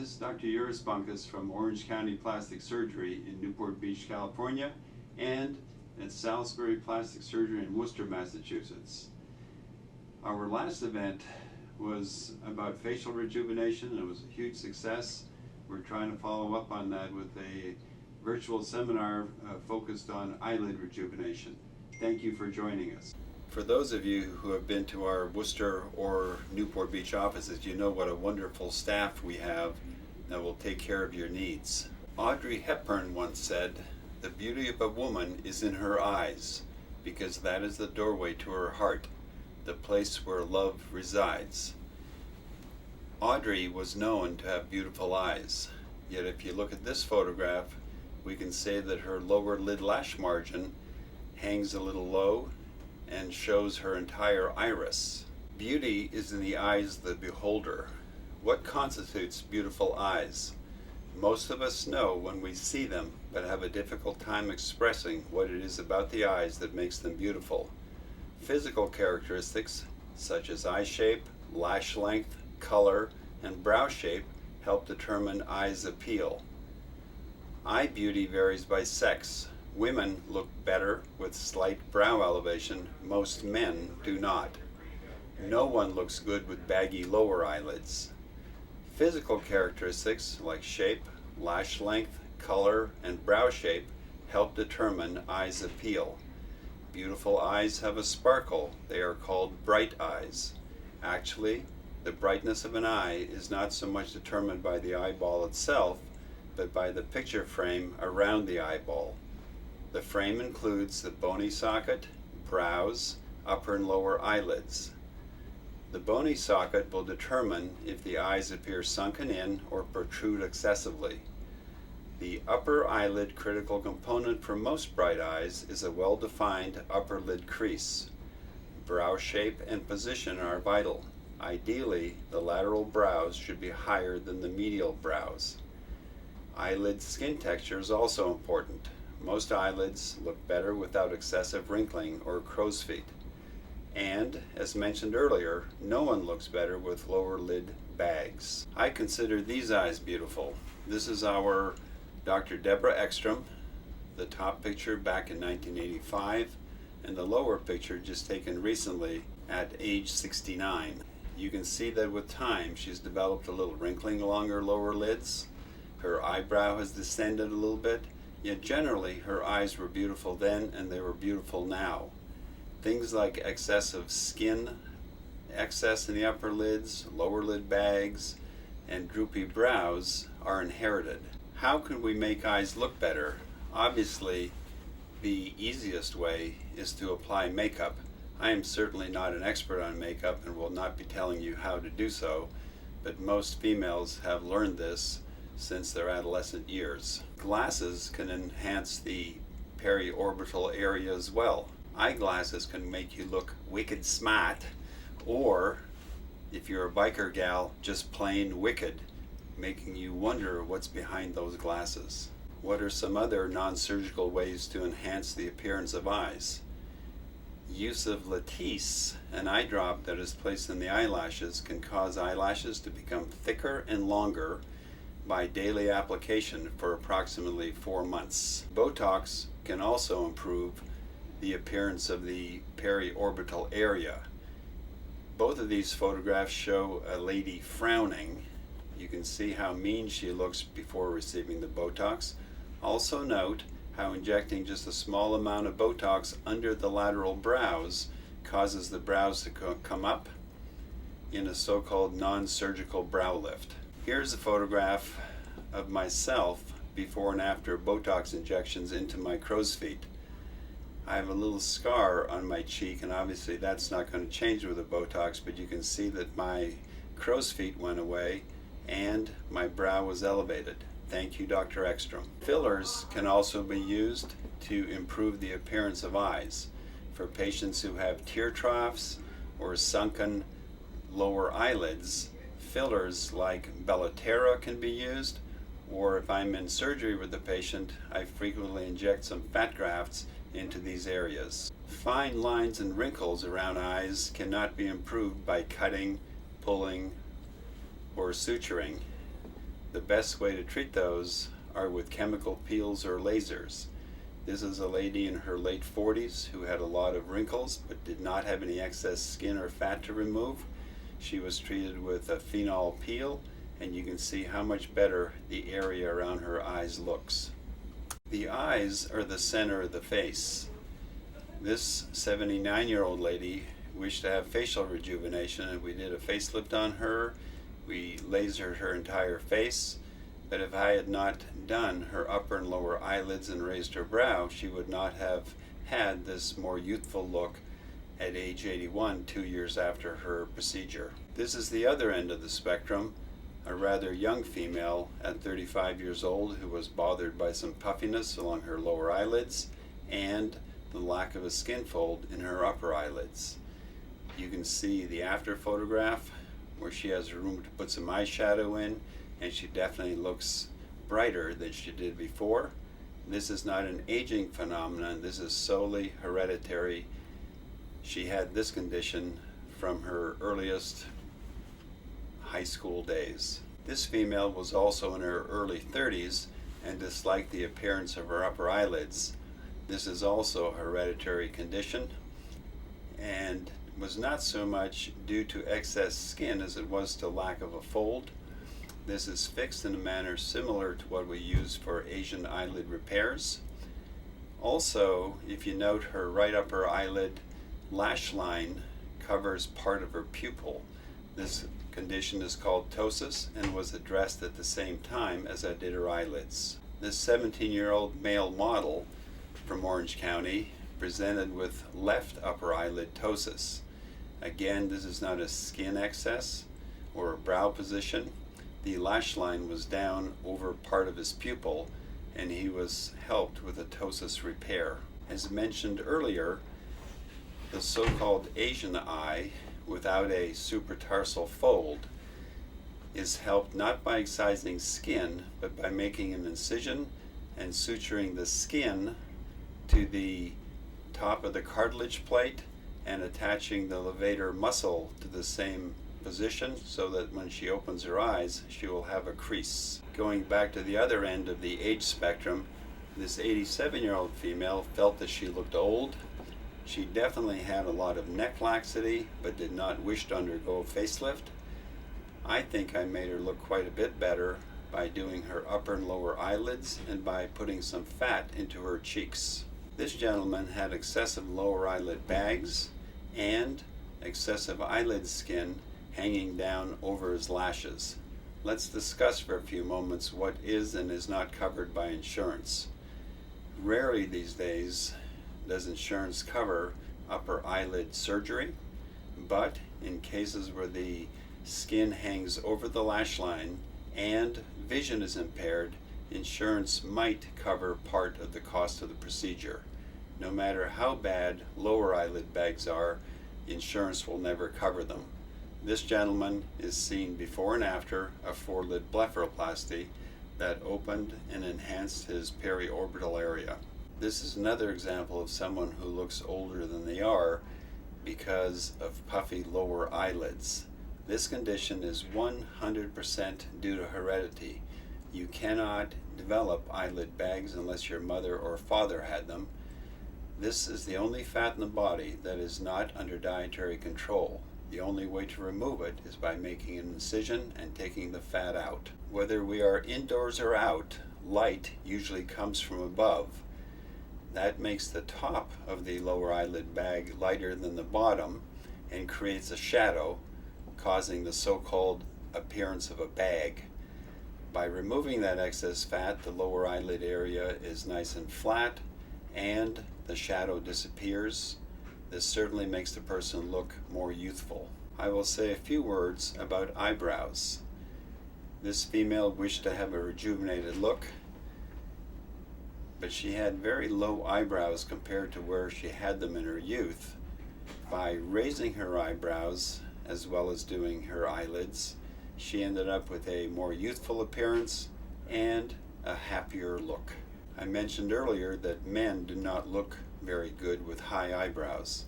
This is Dr. Uris Bunkus from Orange County Plastic Surgery in Newport Beach, California, and at Salisbury Plastic Surgery in Worcester, Massachusetts. Our last event was about facial rejuvenation, and it was a huge success. We're trying to follow up on that with a virtual seminar focused on eyelid rejuvenation. Thank you for joining us. For those of you who have been to our Worcester or Newport Beach offices, you know what a wonderful staff we have that will take care of your needs. Audrey Hepburn once said, "The beauty of a woman is in her eyes, because that is the doorway to her heart, the place where love resides." Audrey was known to have beautiful eyes, yet if you look at this photograph, we can say that her lower lid lash margin hangs a little low and shows her entire iris. Beauty is in the eyes of the beholder. What constitutes beautiful eyes? Most of us know when we see them, but have a difficult time expressing what it is about the eyes that makes them beautiful. Physical characteristics such as eye shape, lash length, color, and brow shape help determine eyes' appeal. Eye beauty varies by sex. Women look better with slight brow elevation. Most men do not. No one looks good with baggy lower eyelids. Physical characteristics like shape, lash length, color, and brow shape help determine eyes' appeal. Beautiful eyes have a sparkle. They are called bright eyes. Actually, the brightness of an eye is not so much determined by the eyeball itself, but by the picture frame around the eyeball. The frame includes the bony socket, brows, upper and lower eyelids. The bony socket will determine if the eyes appear sunken in or protrude excessively. The upper eyelid critical component for most bright eyes is a well-defined upper lid crease. Brow shape and position are vital. Ideally, the lateral brows should be higher than the medial brows. Eyelid skin texture is also important. Most eyelids look better without excessive wrinkling or crow's feet. And, as mentioned earlier, no one looks better with lower lid bags. I consider these eyes beautiful. This is our Dr. Deborah Ekstrom, the top picture back in 1985, and the lower picture just taken recently at age 69. You can see that with time she's developed a little wrinkling along her lower lids. Her eyebrow has descended a little bit, yet generally her eyes were beautiful then and they were beautiful now. Things like excessive skin, excess in the upper lids, lower lid bags, and droopy brows are inherited. How can we make eyes look better? Obviously, the easiest way is to apply makeup. I am certainly not an expert on makeup and will not be telling you how to do so, but most females have learned this since their adolescent years. Glasses can enhance the periorbital area as well. Eyeglasses can make you look wicked smart, or if you're a biker gal, just plain wicked, making you wonder what's behind those glasses. What are some other non-surgical ways to enhance the appearance of eyes? Use of lattice, an eye drop that is placed in the eyelashes, can cause eyelashes to become thicker and longer by daily application for approximately 4 months. BOTOX can also improve the appearance of the periorbital area. Both of these photographs show a lady frowning. You can see how mean she looks before receiving the BOTOX. Also note how injecting just a small amount of BOTOX under the lateral brows causes the brows to come up in a so-called non-surgical brow lift. Here's a photograph of myself before and after BOTOX injections into my crow's feet. I have a little scar on my cheek, and obviously that's not going to change with the BOTOX, but you can see that my crow's feet went away and my brow was elevated. Thank you, Dr. Ekstrom. Fillers can also be used to improve the appearance of eyes. For patients who have tear troughs or sunken lower eyelids, fillers like Bellaterra can be used, or if I'm in surgery with the patient, I frequently inject some fat grafts into these areas. Fine lines and wrinkles around eyes cannot be improved by cutting, pulling, or suturing. The best way to treat those are with chemical peels or lasers. This is a lady in her late 40s who had a lot of wrinkles but did not have any excess skin or fat to remove. She was treated with a phenol peel, and you can see how much better the area around her eyes looks. The eyes are the center of the face. This 79-year-old lady wished to have facial rejuvenation, and we did a facelift on her. We lasered her entire face, but if I had not done her upper and lower eyelids and raised her brow, she would not have had this more youthful look at age 81, 2 years after her procedure. This is the other end of the spectrum, a rather young female at 35 years old who was bothered by some puffiness along her lower eyelids and the lack of a skin fold in her upper eyelids. You can see the after photograph where she has room to put some eyeshadow in, and she definitely looks brighter than she did before. This is not an aging phenomenon, this is solely hereditary. She had this condition from her earliest high school days. This female was also in her early 30s and disliked the appearance of her upper eyelids. This is also a hereditary condition and was not so much due to excess skin as it was to lack of a fold. This is fixed in a manner similar to what we use for Asian eyelid repairs. Also, if you note, her right upper eyelid lash line covers part of her pupil. This condition is called ptosis and was addressed at the same time as I did her eyelids. This 17-year-old male model from Orange County presented with left upper eyelid ptosis. Again, this is not a skin excess or a brow position. The lash line was down over part of his pupil, and he was helped with a ptosis repair. As mentioned earlier, the so-called Asian eye without a supratarsal fold is helped not by excising skin, but by making an incision and suturing the skin to the top of the cartilage plate and attaching the levator muscle to the same position so that when she opens her eyes, she will have a crease. Going back to the other end of the age spectrum, this 87-year-old female felt that she looked old. She definitely had a lot of neck laxity, but did not wish to undergo a facelift. I think I made her look quite a bit better by doing her upper and lower eyelids and by putting some fat into her cheeks. This gentleman had excessive lower eyelid bags and excessive eyelid skin hanging down over his lashes. Let's discuss for a few moments what is and is not covered by insurance. Rarely these days does insurance cover upper eyelid surgery, but in cases where the skin hangs over the lash line and vision is impaired, insurance might cover part of the cost of the procedure. No matter how bad lower eyelid bags are, insurance will never cover them. This gentleman is seen before and after a 4-lid BLEPHAROPLASTY that opened and enhanced his periorbital area. This is another example of someone who looks older than they are because of puffy lower eyelids. This condition is 100% due to heredity. You cannot develop eyelid bags unless your mother or father had them. This is the only fat in the body that is not under dietary control. The only way to remove it is by making an incision and taking the fat out. Whether we are indoors or out, light usually comes from above. That makes the top of the lower eyelid bag lighter than the bottom and creates a shadow, causing the so-called appearance of a bag. By removing that excess fat, the lower eyelid area is nice and flat and the shadow disappears. This certainly makes the person look more youthful. I will say a few words about eyebrows. This female wished to have a rejuvenated look, but she had very low eyebrows compared to where she had them in her youth. By raising her eyebrows as well as doing her eyelids, she ended up with a more youthful appearance and a happier look. I mentioned earlier that men do not look very good with high eyebrows.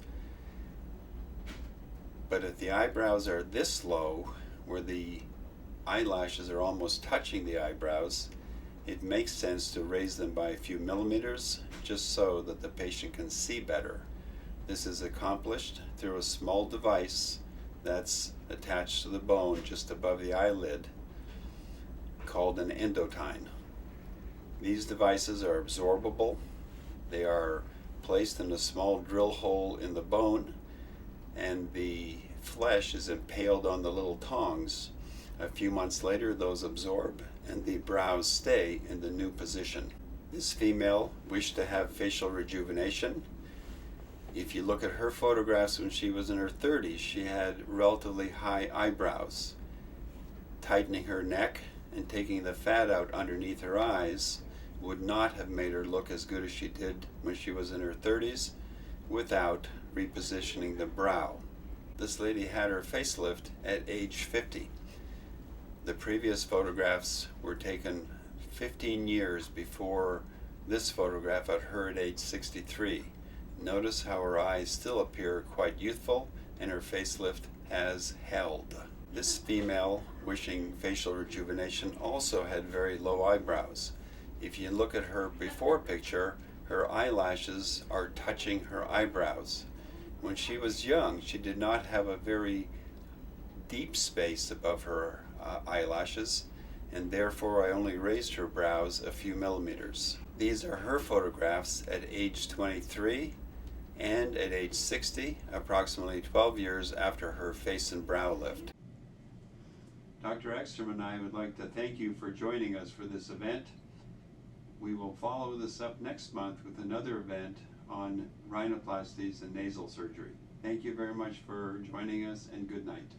But if the eyebrows are this low, where the eyelashes are almost touching the eyebrows, it makes sense to raise them by a few millimeters just so that the patient can see better. This is accomplished through a small device that's attached to the bone just above the eyelid called an endotine. These devices are absorbable. They are placed in a small drill hole in the bone, and the flesh is impaled on the little tongs. A few months later, those absorb and the brows stay in the new position. This female wished to have facial rejuvenation. If you look at her photographs when she was in her 30s, she had relatively high eyebrows. Tightening her neck and taking the fat out underneath her eyes would not have made her look as good as she did when she was in her 30s without repositioning the brow. This lady had her facelift at age 50. The previous photographs were taken 15 years before this photograph of her at age 63. Notice how her eyes still appear quite youthful and her facelift has held. This female wishing facial rejuvenation also had very low eyebrows. If you look at her before picture, her eyelashes are touching her eyebrows. When she was young, she did not have a very deep space above her eyelashes, and therefore I only raised her brows a few millimeters. These are her photographs at age 23 and at age 60, approximately 12 years after her face and brow lift. Dr. Ekstrom and I would like to thank you for joining us for this event. We will follow this up next month with another event on rhinoplasties and nasal surgery. Thank you very much for joining us, and good night.